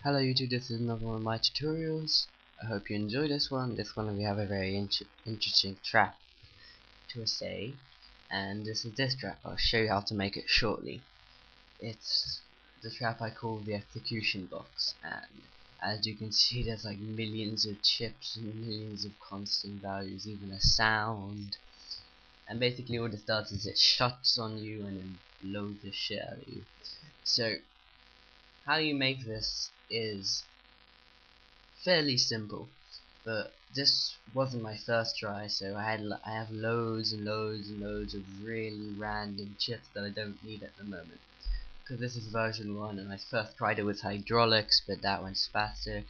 Hello YouTube, this is another one of my tutorials. I hope you enjoy this one. This one we have a very interesting trap to say, and this is this trap. I'll show you how to make it shortly. It's the trap I call the execution box, and as you can see there's like millions of chips and millions of constant values, even a sound, and basically what it does is it shuts on you and then blows the shit out of you. So how you make this is fairly simple, but this wasn't my first try, so I have loads and loads and loads of really random chips that I don't need at the moment, because this is version 1 and I first tried it with hydraulics but that went spastic,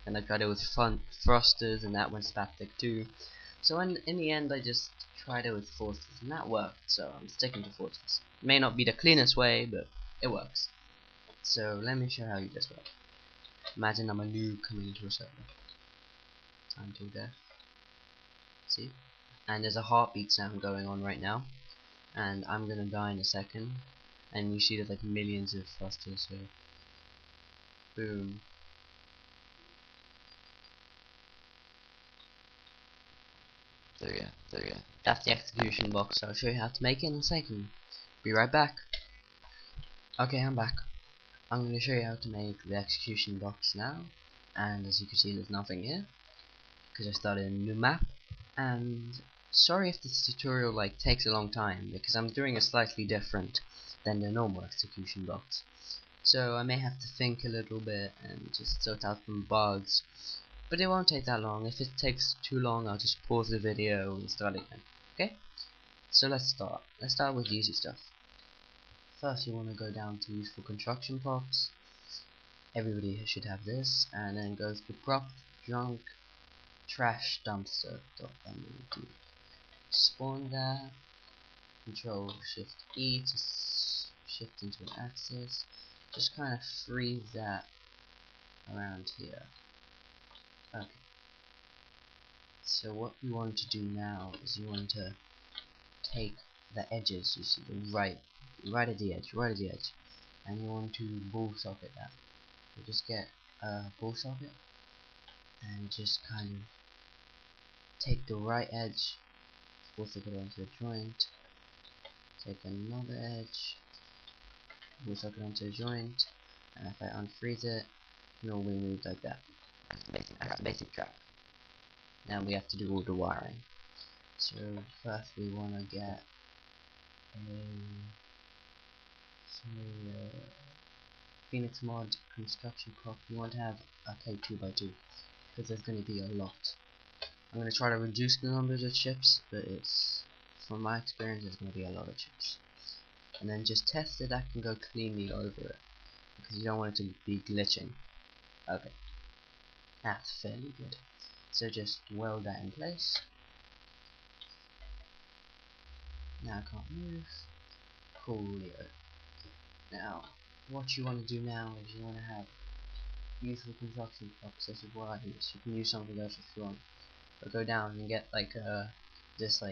and I tried it with thrusters and that went spastic too. So in the end I just tried it with forces and that worked, so I'm sticking to forces. It may not be the cleanest way, but it works. So let me show how you this works. Imagine I'm a noob coming into a server. Time till death. See? And there's a heartbeat sound going on right now. And I'm gonna die in a second. And you see there's like millions of thrusters here. Boom. There you go. That's the execution box. I'll show you how to make it in a second. Be right back. Okay, I'm back. I'm gonna show you how to make the execution box now. And as you can see there's nothing here, because I started a new map. And sorry if this tutorial takes a long time, because I'm doing it slightly different than the normal execution box. So I may have to think a little bit and just sort out some bugs, but it won't take that long. If it takes too long, I'll just pause the video and start again. Okay? So let's start. Let's start with the easy stuff. First you want to go down to useful construction props. Everybody should have this, and then go to prop junk trash dumpster. Spawn there. Control Shift E to shift into an axis. Just kind of freeze that around here. Okay. So what you want to do now is you want to take the edges. You see the right at the edge, and you want to ball socket that. So just get a ball socket and just kind of take the right edge, ball socket onto a joint. Take another edge, ball socket onto a joint, and if I unfreeze it, it'll move like that. That's the basic trap. Now we have to do all the wiring. So first we want to get a Phoenix mod construction prop. You want to have a K2x2 because there's going to be a lot. I'm going to try to reduce the numbers of chips, but from my experience there's going to be a lot of chips. And then just test it, that can go cleanly over it, because you don't want it to be glitching. Okay, that's fairly good. So just weld that in place. Now I can't move. Coolio. Now, what you want to do now is you want to have useful construction props. This is what I use. You can use something else if you want. But go down and get this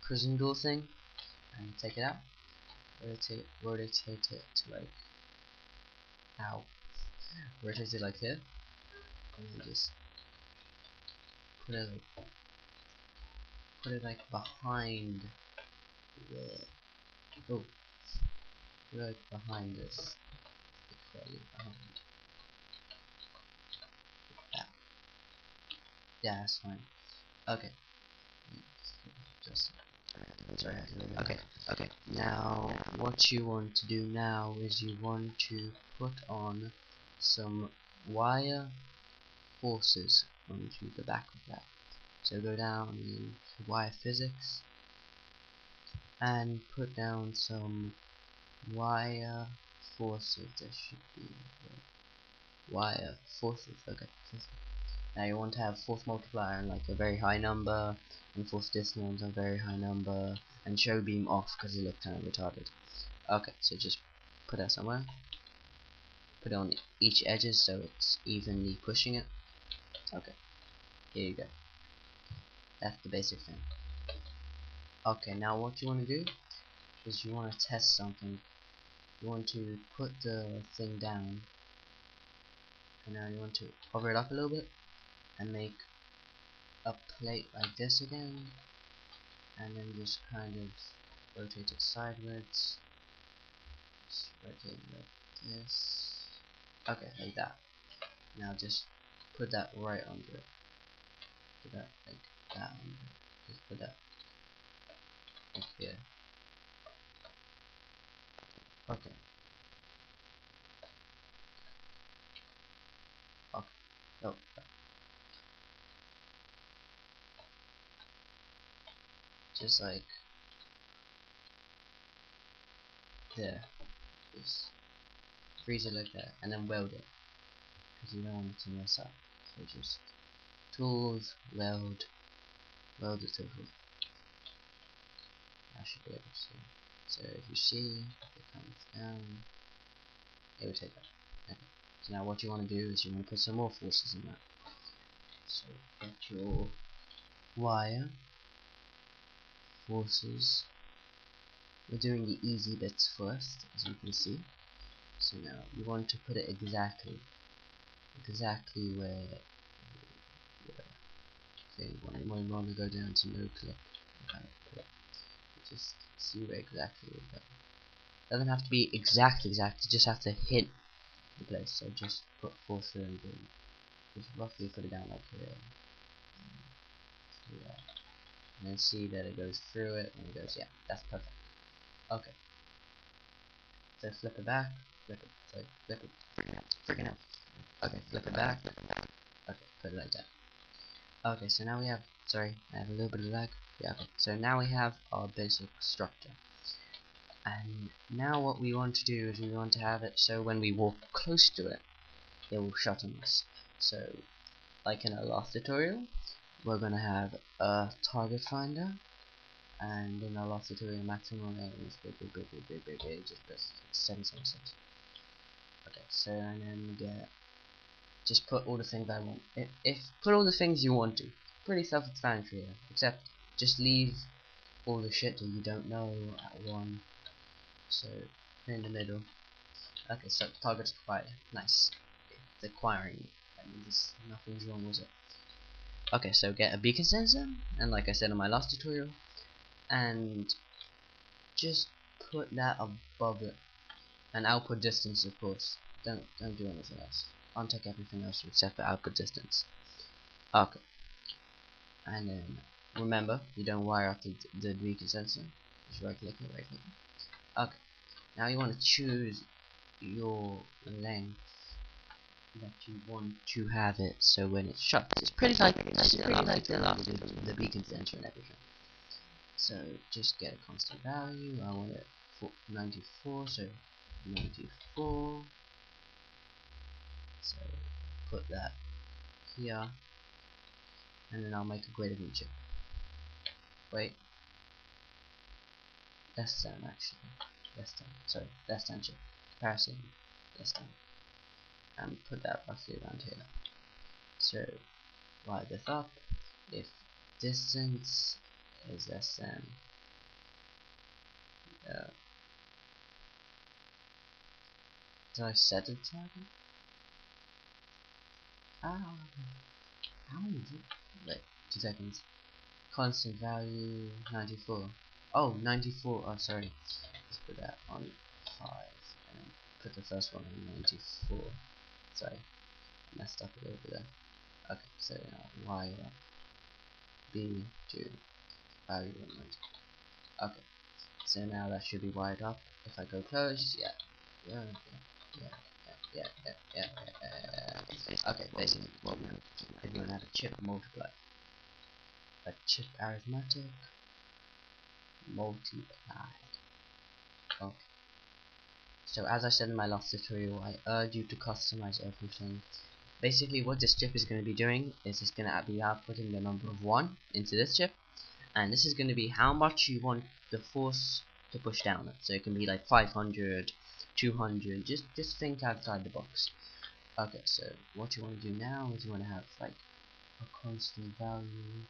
prison door thing, and take it out. Rotate it to ow. Rotate it like here, and then just put it behind the put it behind this. Behind. Yeah, that's fine. Okay. Just okay. Now what you want to do now is you want to put on some wire forces onto the back of that. So go down into wire physics and put down some wire forces. There should be wire forces. Okay. Now you want to have force multiplier on a very high number, and force dissonance on a very high number, and show beam off because it looks kind of retarded. Okay, so just put that somewhere. Put it on each edges so it's evenly pushing it. Okay, here you go. That's the basic thing. Okay, now what you want to do is you want to test something. You want to put the thing down And now you want to hover it up a little bit and make a plate like this again, and then just kind of rotate it sideways. Just rotate it like this. Okay, like that. Now just put that right under it. Put that like that under it. Just put that like here. Okay. Okay. Oh. Just like there. Just freeze it like that, and then weld it, because you don't want it to mess up. So just tools, weld, weld it to. I should be able to see. So if you see, it comes down. It will take that. Okay. So now what you want to do is you want to put some more forces in that. So get your wire, forces. We're doing the easy bits first, as you can see. So now you want to put it exactly where. So you want to go down to no clip. Just see where exactly we go. Doesn't have to be exact. You just have to hit the place. So just put force through and just roughly put it down like here. Do that. And then see that it goes through it, and it goes, yeah, that's perfect. Okay. So flip it back. Flip it. Sorry, flip it. Freaking out. Okay, flip it back. Okay, put it like that. Okay, so now we have. Sorry, I have a little bit of lag. Yeah. Okay. So now we have our basic structure. And now what we want to do is we want to have it so when we walk close to it, it will shut on us. So, like in our last tutorial, we're going to have a target finder, and in our last tutorial, maximum aim is big, just press 776. Okay, so and then just put all the things I want. If put all the things you want to. Pretty self-explanatory here, except just leave all the shit that you don't know at one. So in the middle. Okay, so target's acquired. Nice. It's acquiring. That means nothing's wrong with it. Okay, so get a beacon sensor, and like I said in my last tutorial, and just put that above it. And output distance, of course. Don't do anything else. Uncheck everything else except for output distance. Okay. And then remember, you don't wire up the beacon sensor. Just right click it, right click it. Okay. Now you want to choose your length that you want to have it so when it shuts, it's pretty like the beacon sensor and everything. So just get a constant value. I want it for 94, so 94. So put that here, and then I'll make a greater than chip. Wait, less than actually, less than. Sorry, less than chip. Comparison, less than, and put that roughly around here. So wire this up. If distance is less than did I set a target? Ah, how many is it? Wait, 2 seconds. Constant value 94. Oh, 94. Oh, sorry. Let's put that on 5 and then put the first one on 94. Sorry, I messed up a little bit there. Okay, so now wire up B to value 190. Okay, so now that should be wired up. If I go close, yeah. Okay, basically, what we if you want to have a chip multiply, a chip arithmetic multiplied. Okay. So as I said in my last tutorial, I urge you to customize everything. Basically, what this chip is going to be doing is it's going to be outputting the number of 1 into this chip, and this is going to be how much you want the force to push down it. So it can be like 500, 200. Just think outside the box. Okay, so what you want to do now is you want to have like a constant value